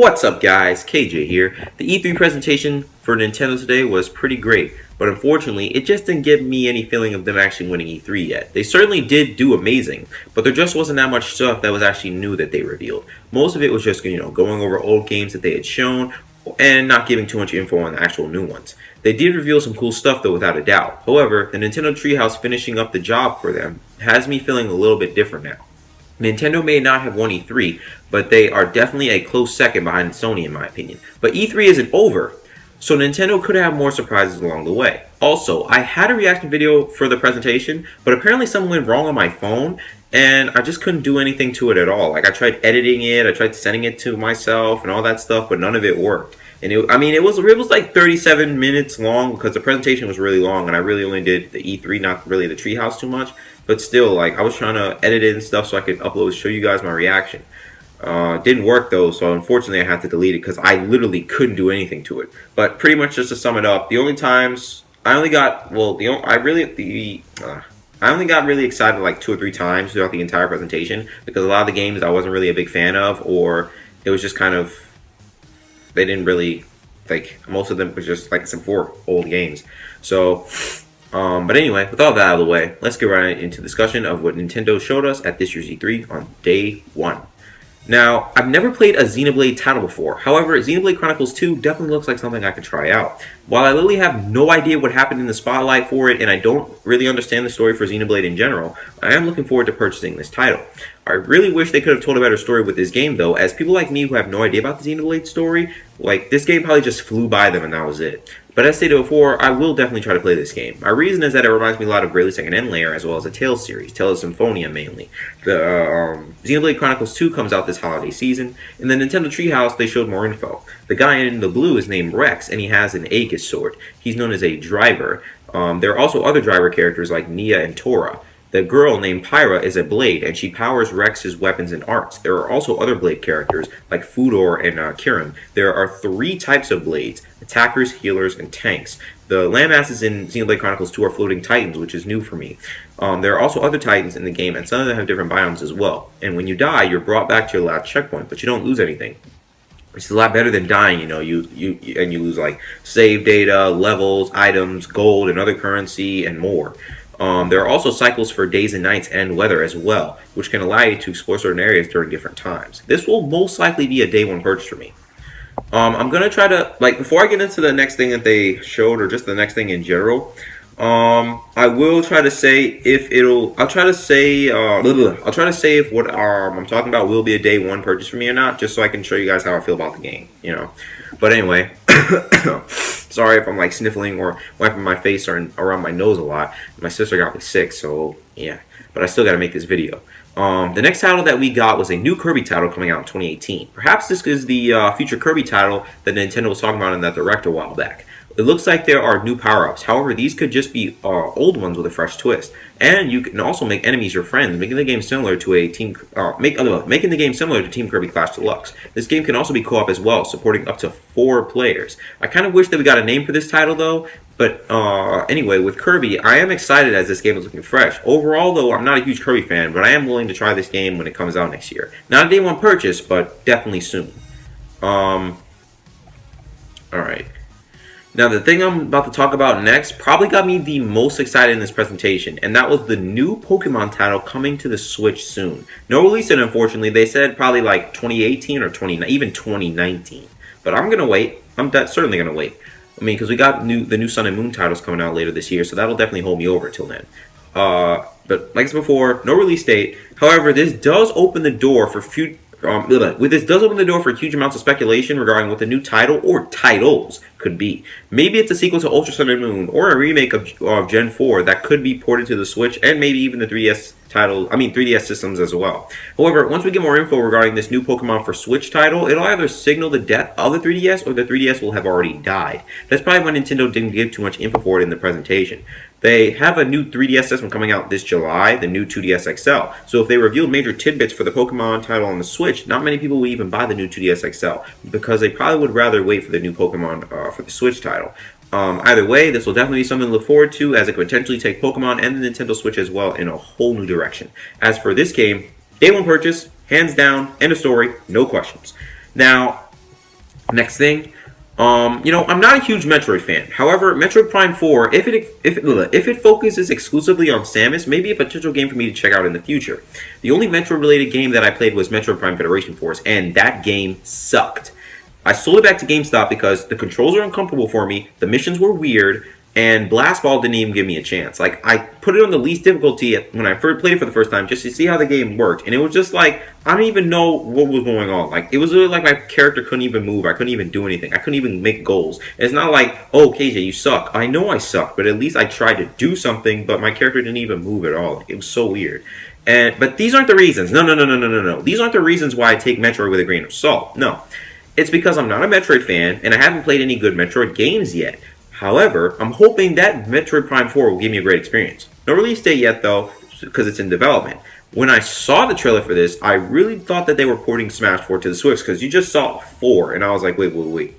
What's up guys, KJ here. The E3 presentation for Nintendo today was pretty great, but unfortunately it just didn't give me any feeling of them actually winning E3 yet. They certainly did do amazing, but there just wasn't that much stuff that was actually new that they revealed. Most of it was just, going over old games that they had shown and not giving too much info on the actual new ones. They did reveal some cool stuff though, without a doubt. However, the Nintendo Treehouse finishing up the job for them has me feeling a little bit different now. Nintendo may not have won E3, but they are definitely a close second behind Sony in my opinion. But E3 isn't over, so Nintendo could have more surprises along the way. Also, I had a reaction video for the presentation, but apparently something went wrong on my phone, and I just couldn't do anything to it at all. Like, I tried editing it, I tried sending it to myself and all that stuff, but none of it worked. And it was like 37 minutes long because the presentation was really long, and I really only did the E3, not really the Treehouse too much. But still, like, I was trying to edit it and stuff so I could upload, show you guys my reaction. Didn't work though, so unfortunately I had to delete it because I literally couldn't do anything to it. But pretty much just to sum it up, the only times I only got I only got really excited like 2 or 3 times throughout the entire presentation because a lot of the games I wasn't really a big fan of, or it was just kind of, they didn't really, like, most of them was just like some 4 old games. So but anyway, with all that out of the way, let's get right into discussion of what Nintendo showed us at this year's E3 on day 1. Now, I've never played a Xenoblade title before. However, Xenoblade Chronicles 2 definitely looks like something I could try out. While I literally have no idea what happened in the spotlight for it, and I don't really understand the story for Xenoblade in general, I am looking forward to purchasing this title. I really wish they could have told a better story with this game though, as people like me who have no idea about the Xenoblade story, like, this game probably just flew by them and that was it. But as stated before, I will definitely try to play this game. My reason is that it reminds me a lot of Bravely Second End Layer, as well as the Tales series, Tales of Symphonia mainly. The Xenoblade Chronicles 2 comes out this holiday season. In the Nintendo Treehouse, they showed more info. The guy in the blue is named Rex, and he has an Aegis sword. He's known as a driver. There are also other driver characters like Nia and Tora. The girl named Pyra is a blade, and she powers Rex's weapons and arts. There are also other blade characters like Fudor and Kirin. There are 3 types of blades: attackers, healers, and tanks. The landmasses in Xenoblade Chronicles 2 are floating titans, which is new for me. There are also other titans in the game, and some of them have different biomes as well. And when you die, you're brought back to your last checkpoint, but you don't lose anything. Which is a lot better than dying, you lose like save data, levels, items, gold, and other currency, and more. There are also cycles for days and nights and weather as well, which can allow you to explore certain areas during different times. This will most likely be a day 1 purchase for me. I'm going to try to, like, before I get into the next thing that they showed, or just the next thing in general, I will try to say I'll try to say if what I'm talking about will be a day 1 purchase for me or not, just so I can show you guys how I feel about the game, But anyway, sorry if I'm like sniffling or wiping my face or around my nose a lot. My sister got me sick, so yeah. But I still got to make this video. The next title that we got was a new Kirby title coming out in 2018. Perhaps this is the future Kirby title that Nintendo was talking about in that Direct a while back. It looks like there are new power-ups. However, these could just be old ones with a fresh twist. And you can also make enemies your friends, making the game similar to making the game similar to Team Kirby Clash Deluxe. This game can also be co-op as well, supporting up to 4 players. I kind of wish that we got a name for this title though. But anyway, with Kirby, I am excited as this game is looking fresh. Overall, though, I'm not a huge Kirby fan, but I am willing to try this game when it comes out next year. Not a day 1 purchase, but definitely soon. Alright. Now, the thing I'm about to talk about next probably got me the most excited in this presentation, and that was the new Pokemon title coming to the Switch soon. No release date, unfortunately. They said probably like 2018 or even 2019. But I'm going to wait. I'm certainly going to wait. I mean, because we got the new Sun and Moon titles coming out later this year, so that'll definitely hold me over till then. But like I said before, no release date. However, this does open the door for huge amounts of speculation regarding what the new title or titles could be. Maybe it's a sequel to Ultra Sun and Moon, or a remake of Gen 4 that could be ported to the Switch, and maybe even the 3DS systems as well. However, once we get more info regarding this new Pokemon for Switch title, it'll either signal the death of the 3DS, or the 3DS will have already died. That's probably why Nintendo didn't give too much info for it in the presentation. They have a new 3DS system coming out this July, the new 2DS XL. So if they revealed major tidbits for the Pokemon title on the Switch, not many people will even buy the new 2DS XL, because they probably would rather wait for the new Pokemon for the Switch title. Either way, this will definitely be something to look forward to, as it could potentially take Pokemon and the Nintendo Switch as well in a whole new direction. As for this game, day 1 purchase, hands down, end of story, no questions. Now, Next thing, I'm not a huge Metroid fan. However, Metroid Prime 4, if it focuses exclusively on Samus, may be a potential game for me to check out in the future. The only Metroid-related game that I played was Metroid Prime Federation Force, and that game sucked. I sold it back to GameStop because the controls are uncomfortable for me, the missions were weird, and Blast Ball didn't even give me a chance. Like, I put it on the least difficulty when I first played it for the first time just to see how the game worked. And it was just like, I don't even know what was going on. Like, it was really like my character couldn't even move. I couldn't even do anything. I couldn't even make goals. And it's not like, oh, KJ, you suck. I know I suck, but at least I tried to do something, but my character didn't even move at all. Like, it was so weird. But these aren't the reasons. No. These aren't the reasons why I take Metroid with a grain of salt. No. It's because I'm not a Metroid fan, and I haven't played any good Metroid games yet. However, I'm hoping that Metroid Prime 4 will give me a great experience. No release date yet, though, because it's in development. When I saw the trailer for this, I really thought that they were porting Smash 4 to the Switch, because you just saw 4, and I was like, wait.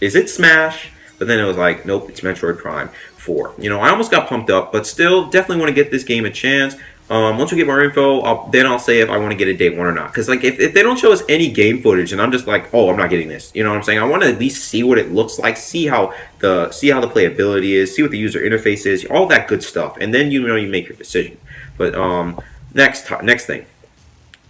Is it Smash? But then it was like, nope, it's Metroid Prime 4. I almost got pumped up, but still, definitely want to get this game a chance. Once we get more info, I'll say if I want to get it day one or not. Because like if they don't show us any game footage, and I'm just like, oh, I'm not getting this. You know what I'm saying? I want to at least see what it looks like, see how the playability is, see what the user interface is, all that good stuff, and then you make your decision. But next thing.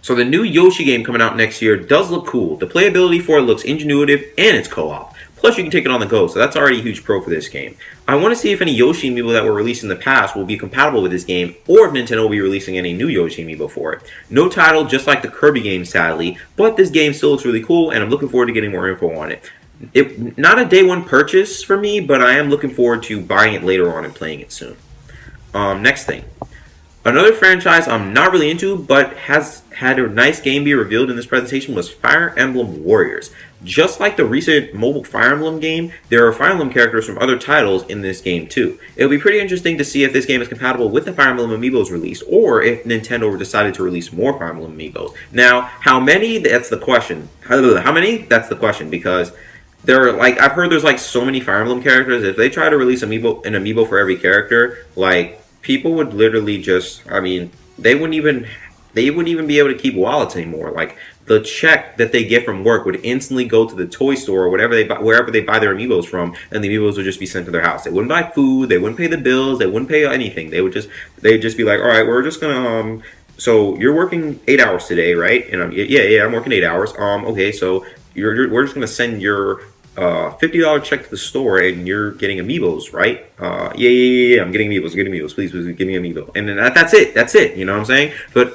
So the new Yoshi game coming out next year does look cool. The playability for it looks ingenuitive, and it's co-op. Plus, you can take it on the go, so that's already a huge pro for this game. I want to see if any Yoshi amiibo that were released in the past will be compatible with this game, or if Nintendo will be releasing any new Yoshi amiibo for it. No title, just like the Kirby game, sadly, but this game still looks really cool, and I'm looking forward to getting more info on it. Not a day one purchase for me, but I am looking forward to buying it later on and playing it soon. Next thing. Another franchise I'm not really into, but has had a nice game be revealed in this presentation was Fire Emblem Warriors. Just like the recent mobile Fire Emblem game, there are Fire Emblem characters from other titles in this game too. It'll be pretty interesting to see if this game is compatible with the Fire Emblem amiibos released, or if Nintendo decided to release more Fire Emblem amiibos. Now, how many? That's the question. How many? That's the question, because there are, like, I've heard there's like so many Fire Emblem characters. If they try to release an amiibo for every character, like, people would literally just, they wouldn't even be able to keep wallets anymore. Like, the check that they get from work would instantly go to the toy store or wherever they buy their amiibos from, and the amiibos would just be sent to their house. They wouldn't buy food, they wouldn't pay the bills, they wouldn't pay anything. They'd just be like, all right, we're just gonna so you're working 8 hours today, right? And I'm working 8 hours. Okay, so we're just gonna send your $50 check to the store, and you're getting amiibos, right? Yeah. I'm getting amiibos. Please give me an amiibo. And then that's it. You know what I'm saying? But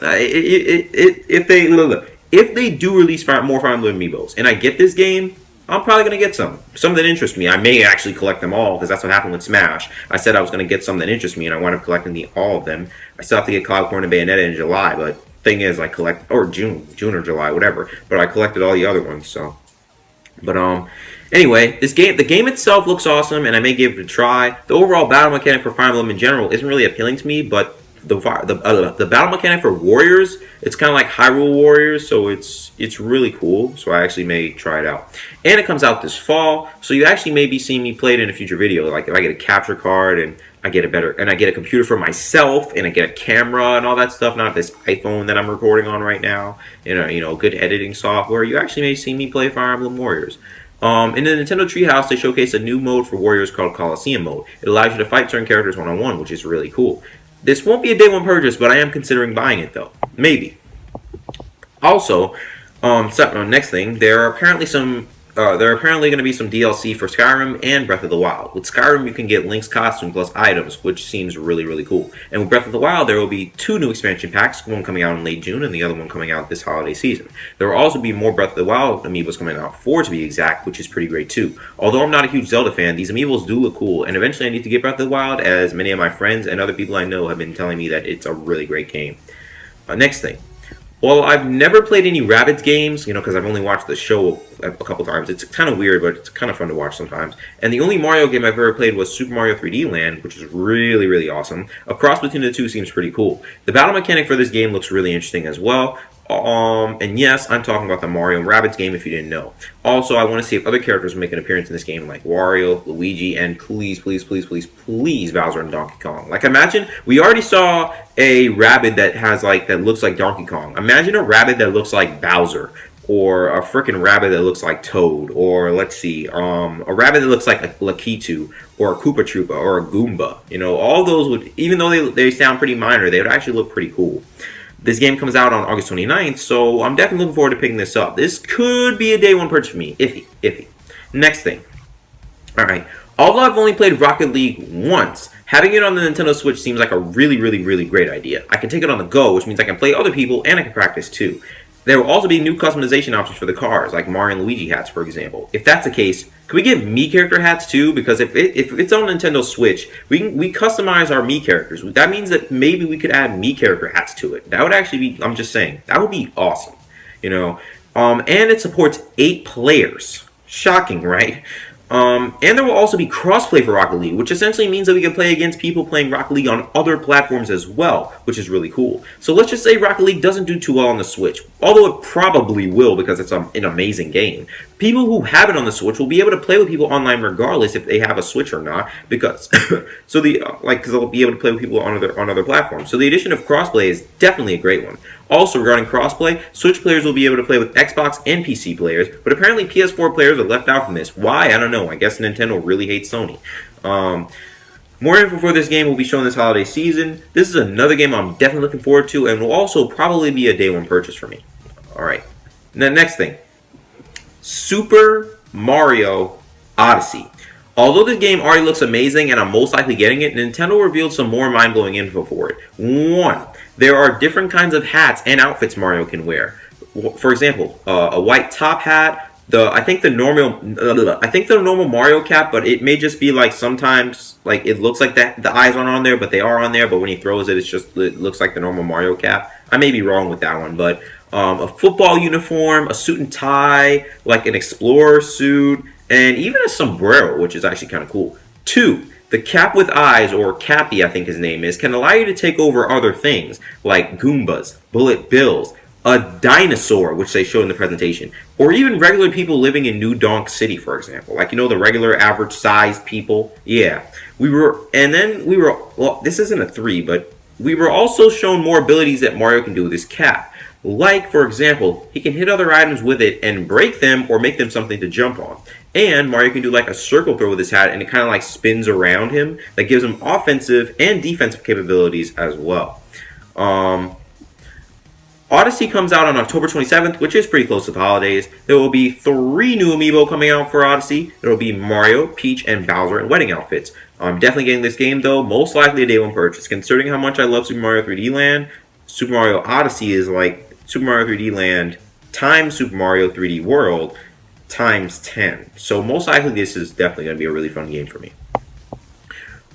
if they do release more Fire Emblem amiibos, and I get this game, I'm probably gonna get some that interest me. I may actually collect them all, because that's what happened with Smash. I said I was gonna get some that interest me, and I wound up collecting all of them. I still have to get Cloudcorn and Bayonetta in July, but thing is, I collect, or June or July, whatever. But I collected all the other ones, so. But anyway, the game itself looks awesome, and I may give it a try. The overall battle mechanic for Fire Emblem in general isn't really appealing to me, but the battle mechanic for Warriors, it's kind of like Hyrule Warriors, so it's really cool. So I actually may try it out. And it comes out this fall, so you actually may be seeing me play it in a future video. Like if I get a capture card and I get a computer for myself, and I get a camera and all that stuff, not this iPhone that I'm recording on right now, good editing software, you actually may see me play Fire Emblem Warriors. In the Nintendo Treehouse, they showcase a new mode for Warriors called Coliseum Mode. It allows you to fight certain characters one-on-one, which is really cool. This won't be a day one purchase, but I am considering buying it, though. Maybe. Also, next thing, there are apparently going to be some DLC for Skyrim and Breath of the Wild. With Skyrim, you can get Link's costume plus items, which seems really, really cool. And with Breath of the Wild, there will be 2 new expansion packs, one coming out in late June and the other one coming out this holiday season. There will also be more Breath of the Wild amiibos coming out, 4 to be exact, which is pretty great too. Although I'm not a huge Zelda fan, these amiibos do look cool, and eventually I need to get Breath of the Wild, as many of my friends and other people I know have been telling me that it's a really great game. Next thing. Well, I've never played any Rabbids games, because I've only watched the show a couple times. It's kind of weird, but it's kind of fun to watch sometimes. And the only Mario game I've ever played was Super Mario 3D Land, which is really, really awesome. A cross between the two seems pretty cool. The battle mechanic for this game looks really interesting as well. And yes, I'm talking about the Mario and Rabbids game, if you didn't know. Also, I want to see if other characters will make an appearance in this game, like Wario, Luigi, and please, Bowser and Donkey Kong. Like, imagine, we already saw a Rabbid that looks like Donkey Kong. Imagine a Rabbid that looks like Bowser. or a freaking rabbit that looks like Toad, or let's see, a rabbit that looks like a Lakitu, or a Koopa Troopa, or a Goomba. You know, all those would, even though they sound pretty minor, they would actually look pretty cool. This game comes out on August 29th, so I'm definitely looking forward to picking this up. This could be a day one purchase for me. Iffy. Next thing. Alright. Although I've only played Rocket League once, having it on the Nintendo Switch seems like a really, really, really great idea. I can take it on the go, which means I can play other people and I can practice too. There will also be new customization options for the cars, like Mario and Luigi hats, for example. If that's the case, could we get Mii character hats too? Because if it's on Nintendo Switch, we customize our Mii characters. That means that maybe we could add Mii character hats to it. That would actually be, I'm just saying, that would be awesome. You know, and it supports 8 players. Shocking, right? And there will also be crossplay for Rocket League, which essentially means that we can play against people playing Rocket League on other platforms as well, which is really cool. So let's just say Rocket League doesn't do too well on the Switch, although it probably will because it's an amazing game. People who have it on the Switch will be able to play with people online regardless if they have a Switch or not, because because they'll be able to play with people on other platforms. So the addition of crossplay is definitely a great one. Also, regarding crossplay, Switch players will be able to play with Xbox and PC players, but apparently PS4 players are left out from this. Why? I don't know. I guess Nintendo really hates Sony. More info for this game will be shown this holiday season. This is another game I'm definitely looking forward to and will also probably be a day one purchase for me. Alright. The next thing. Super Mario Odyssey. Although this game already looks amazing and I'm most likely getting it, Nintendo revealed some more mind-blowing info for it. 1. There are different kinds of hats and outfits Mario can wear. For example, a white top hat, I think the normal Mario cap, but it may just be like sometimes like it looks like the eyes aren't on there, but they are on there. But when he throws it, it looks like the normal Mario cap. I may be wrong with that one, but a football uniform, a suit and tie, like an explorer suit, and even a sombrero, which is actually kind of cool. 2. The cap with eyes, or Cappy I think his name is, can allow you to take over other things, like Goombas, Bullet Bills, a dinosaur, which they showed in the presentation, or even regular people living in New Donk City, for example. Like, you know, the regular average-sized people? Yeah. Well, this isn't a 3, but we were also shown more abilities that Mario can do with his cap. Like, for example, he can hit other items with it and break them or make them something to jump on. And Mario can do like a circle throw with his hat and it kind of like spins around him. That gives him offensive and defensive capabilities as well. Odyssey comes out on October 27th, which is pretty close to the holidays. There will be 3 new amiibo coming out for Odyssey. There will be Mario, Peach, and Bowser in wedding outfits. I'm definitely getting this game though, most likely a day one purchase. Considering how much I love Super Mario 3D Land, Super Mario Odyssey is like Super Mario 3D Land times Super Mario 3D World times 10. So most likely this is definitely going to be a really fun game for me.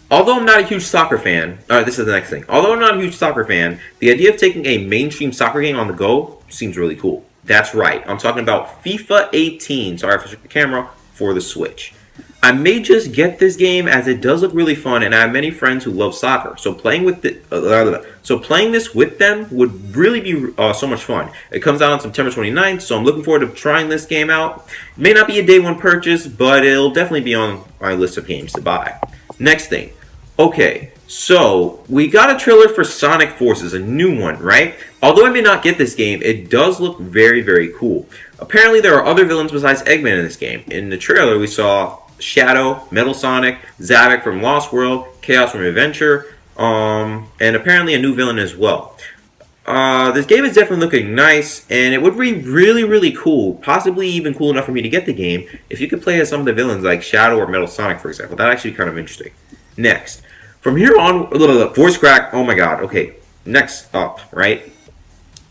Although I'm not a huge soccer fan, this is the next thing. Although I'm not a huge soccer fan, the idea of taking a mainstream soccer game on the go seems really cool. That's right, I'm talking about FIFA 18, sorry for the camera, for the Switch. I may just get this game as it does look really fun and I have many friends who love soccer, so playing this with them would really be so much fun. It comes out on September 29th, so I'm looking forward to trying this game out. It may not be a day one purchase, but it'll definitely be on my list of games to buy. Next thing. Okay, so we got a trailer for Sonic Forces, a new one, right? Although I may not get this game, it does look very, very cool. Apparently there are other villains besides Eggman in this game. In the trailer we saw Shadow, Metal Sonic, Zavok from Lost World, Chaos from Adventure, and apparently a new villain as well. This game is definitely looking nice, and it would be really, really cool, possibly even cool enough for me to get the game, if you could play as some of the villains like Shadow or Metal Sonic, for example. That'd actually be kind of interesting. Next. From here on, voice crack, oh my god, okay. Next up, right?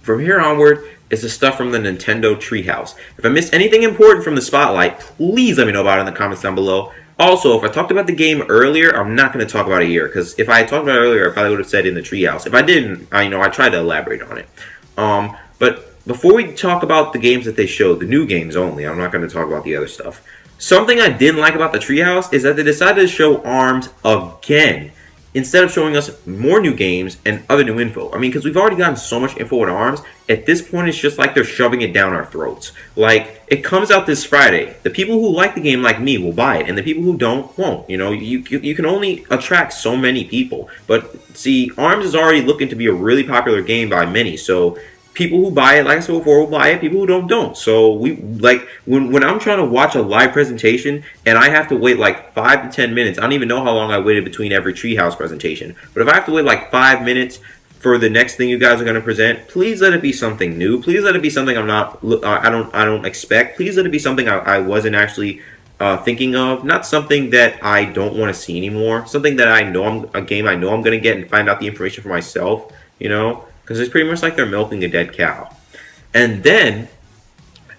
From here onward is the stuff from the Nintendo Treehouse. If I missed anything important from the spotlight, please let me know about it in the comments down below. Also, if I talked about the game earlier, I'm not going to talk about it here, because if I had talked about it earlier, I probably would have said in the Treehouse. If I didn't, I tried to elaborate on it. But before we talk about the games that they showed, the new games only, I'm not going to talk about the other stuff. Something I didn't like about the Treehouse is that they decided to show ARMS again, instead of showing us more new games and other new info. I mean, because we've already gotten so much info with ARMS, at this point it's just like they're shoving it down our throats. Like, it comes out this Friday. The people who like the game like me will buy it, and the people who don't won't. You know, you can only attract so many people. But, see, ARMS is already looking to be a really popular game by many, so people who buy it, like I said before, will buy it. People who don't. So we like when I'm trying to watch a live presentation and I have to wait like 5 to 10 minutes. I don't even know how long I waited between every Treehouse presentation. But if I have to wait like 5 minutes for the next thing you guys are going to present, please let it be something new. Please let it be something I don't expect. Please let it be something I wasn't actually thinking of. Not something that I don't want to see anymore. Something that I know a game I know I'm going to get and find out the information for myself. You know, because it's pretty much like they're milking a dead cow. And then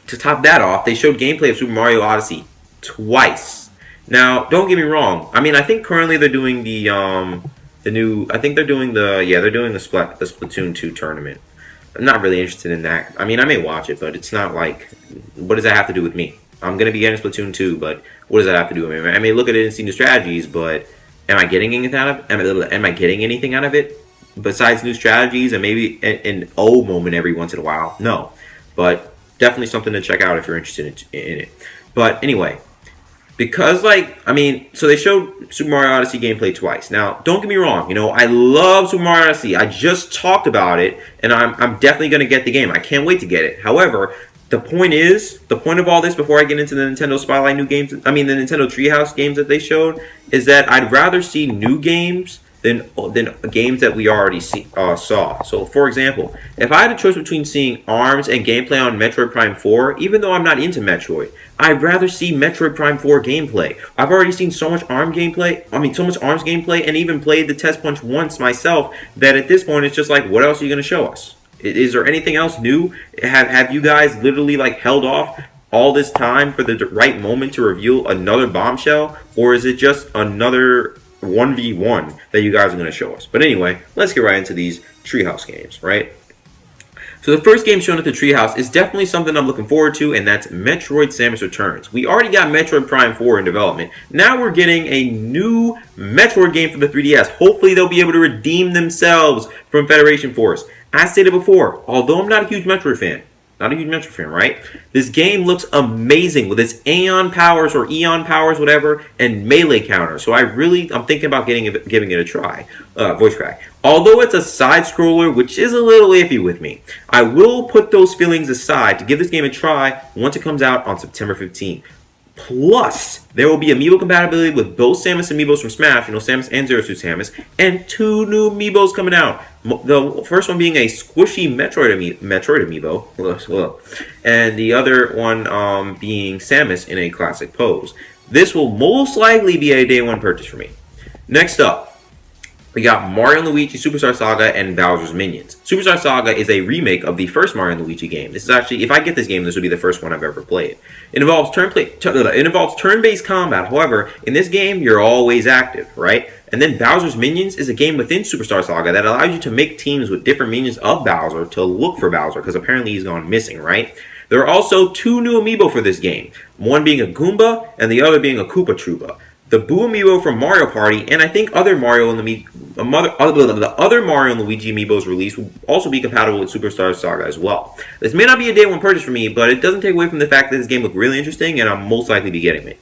to top that off, they showed gameplay of Super Mario Odyssey twice. Now, don't get me wrong. I mean, I think currently they're doing the new. I think they're doing the Splatoon 2 tournament. I'm not really interested in that. I mean, I may watch it, but it's not like, what does that have to do with me? I'm gonna be getting Splatoon 2, but what does that have to do with me? I may look at it and see new strategies, but am I getting anything out of it? Am I getting anything out of it besides new strategies and maybe an oh moment every once in a while? No, but definitely something to check out if you're interested in it. But anyway, because so they showed Super Mario Odyssey gameplay twice. Now, don't get me wrong, I love Super Mario Odyssey. I just talked about it, and I'm definitely going to get the game. I can't wait to get it. However, the point of all this, before I get into the Nintendo Spotlight the Nintendo Treehouse games that they showed, is that I'd rather see new games than games that we already saw. So, for example, if I had a choice between seeing ARMS and gameplay on Metroid Prime 4, even though I'm not into Metroid, I'd rather see Metroid Prime 4 gameplay. I've already seen so much ARMS gameplay, and even played the Test Punch once myself, that at this point it's just like, what else are you going to show us? Is there anything else new? Have you guys literally held off all this time for the right moment to reveal another bombshell? Or is it just another 1v1 that you guys are going to show us? But anyway, let's get right into these Treehouse games, right? So the first game shown at the Treehouse is definitely something I'm looking forward to, and that's Metroid Samus Returns. We already got Metroid Prime 4 in development. Now we're getting a new Metroid game for the 3DS. Hopefully they'll be able to redeem themselves from Federation Force. As stated before, although I'm not a huge Metroid fan, right? This game looks amazing with its Aeon powers or Eon powers, whatever, and melee counter. So I'm thinking about giving it a try. Voice crack. Although it's a side scroller, which is a little iffy with me, I will put those feelings aside to give this game a try once it comes out on September 15th. Plus, there will be amiibo compatibility with both Samus amiibos from Smash, Samus and Zero Suit Samus, and 2 new amiibos coming out. The first one being a squishy Metroid amiibo, and the other one being Samus in a classic pose. This will most likely be a day one purchase for me. Next up, we got Mario & Luigi Superstar Saga and Bowser's Minions. Superstar Saga is a remake of the first Mario & Luigi game. This is actually, if I get this game, this would be the first one I've ever played. It involves turn-based combat. However, in this game, you're always active, right? And then Bowser's Minions is a game within Superstar Saga that allows you to make teams with different minions of Bowser to look for Bowser, because apparently he's gone missing, right? There are also 2 new amiibo for this game, one being a Goomba and the other being a Koopa Troopa. The Boo amiibo from Mario Party, and I think other Mario and Luigi amiibos released will also be compatible with Superstar Saga as well. This may not be a day one purchase for me, but it doesn't take away from the fact that this game looked really interesting, and I'll most likely be getting it.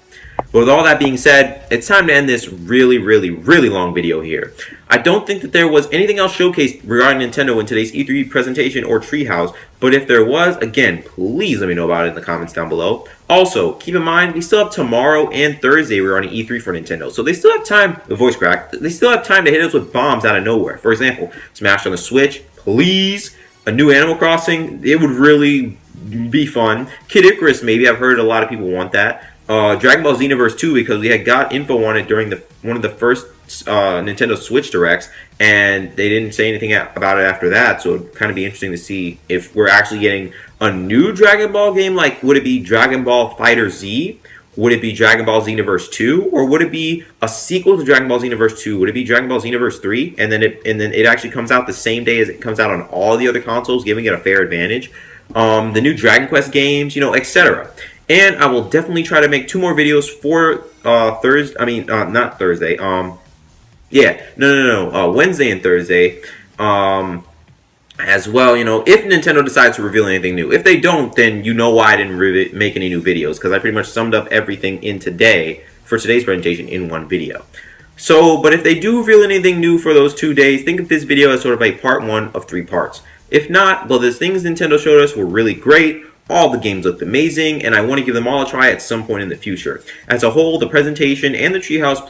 But with all that being said, it's time to end this really long video here. I don't think that there was anything else showcased regarding Nintendo in today's E3 presentation or Treehouse, but if there was, again, please let me know about it in the comments down below. Also, keep in mind, we still have tomorrow and Thursday regarding E3 for Nintendo, so they still have time, the voice crack, they still have time to hit us with bombs out of nowhere. For example, Smash on the Switch, please. A new Animal Crossing, it would really be fun. Kid Icarus, maybe, I've heard a lot of people want that. Dragon Ball Xenoverse 2, because we had got info on it during one of the first Nintendo Switch Directs, and they didn't say anything about it after that, so it'd kind of be interesting to see if we're actually getting a new Dragon Ball game. Like, would it be Dragon Ball Fighter Z? Would it be Dragon Ball Xenoverse 2? Or would it be a sequel to Dragon Ball Xenoverse 2? Would it be Dragon Ball Xenoverse 3? And then it actually comes out the same day as it comes out on all the other consoles, giving it a fair advantage. The new Dragon Quest games, etc. And I will definitely try to make 2 more videos for Wednesday and Thursday. As well, if Nintendo decides to reveal anything new. If they don't, then you know why I didn't make any new videos, because I pretty much summed up everything in for today's presentation in one video. So, but if they do reveal anything new for those 2 days, think of this video as sort of a part 1 of 3 parts. If not, well, the things Nintendo showed us were really great. All the games looked amazing, and I want to give them all a try at some point in the future. As a whole, the presentation and the treehouse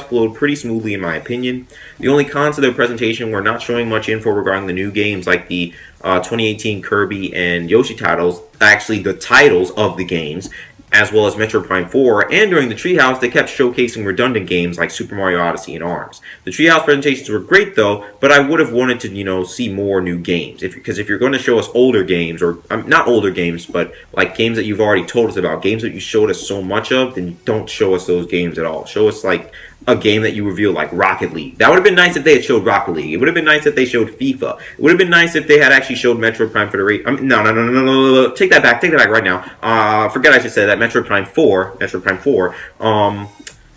flowed pretty smoothly in my opinion. The only cons of the presentation were not showing much info regarding the new games like the 2018 Kirby and Yoshi titles, actually the titles of the games, as well as Metroid Prime 4, and during the Treehouse, they kept showcasing redundant games like Super Mario Odyssey and ARMS. The Treehouse presentations were great though, but I would have wanted to, see more new games. Because if you're going to show us older games, or not older games, but like games that you've already told us about, games that you showed us so much of, then don't show us those games at all. Show us like a game that you revealed like Rocket League. That would have been nice if they had showed Rocket League. It would have been nice if they showed FIFA. It would have been nice if they had actually showed Metroid Prime Federation. No. Take that back right now. Forget I just said that. Metroid Prime 4.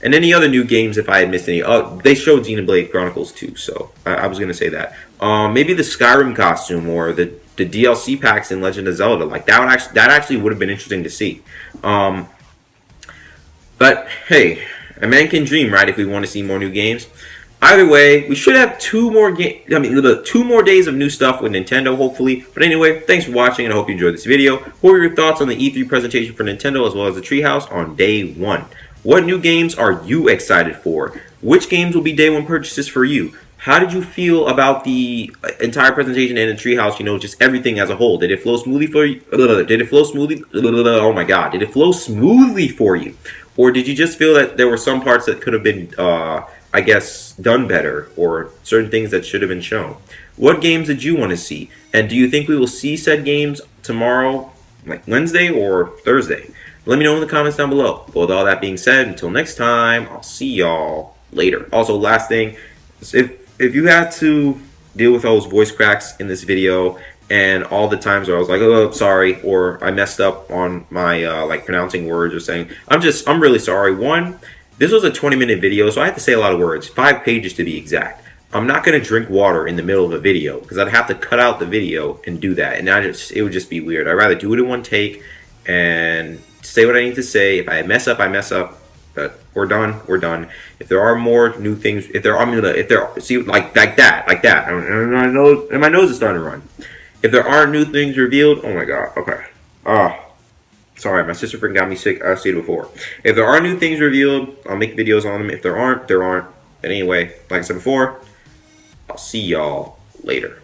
And any other new games if I had missed any. They showed Xenoblade Chronicles 2, so I was going to say that. Maybe the Skyrim costume or the DLC packs in Legend of Zelda. Like that actually would have been interesting to see. But hey, a man can dream, right? If we want to see more new games. Either way, we should have 2 more days of new stuff with Nintendo, hopefully. But anyway, thanks for watching, and I hope you enjoyed this video. What were your thoughts on the E3 presentation for Nintendo as well as the Treehouse on day 1? What new games are you excited for? Which games will be day 1 purchases for you? How did you feel about the entire presentation and the Treehouse? Just everything as a whole. Did it flow smoothly for you? Did it flow smoothly? Oh my God! Did it flow smoothly for you? Or did you just feel that there were some parts that could have been, I guess, done better, or certain things that should have been shown? What games did you want to see? And do you think we will see said games tomorrow, like Wednesday or Thursday? Let me know in the comments down below. But with all that being said, until next time, I'll see y'all later. Also, last thing, if you had to deal with those voice cracks in this video, and all the times where I was like, oh, sorry, or I messed up on my like pronouncing words or saying, I'm really sorry. One, this was a 20-minute video, so I had to say a lot of words, 5 pages to be exact. I'm not gonna drink water in the middle of a video because I'd have to cut out the video and do that, and it would just be weird. I'd rather do it in one take and say what I need to say. If I mess up, I mess up. But we're done. If there are more new things, see like that. And my nose is starting to run. If there aren't new things revealed, oh my God, okay. Sorry, my sister freaking got me sick. I've seen it before. If there are new things revealed, I'll make videos on them. If there aren't, there aren't. But anyway, like I said before, I'll see y'all later.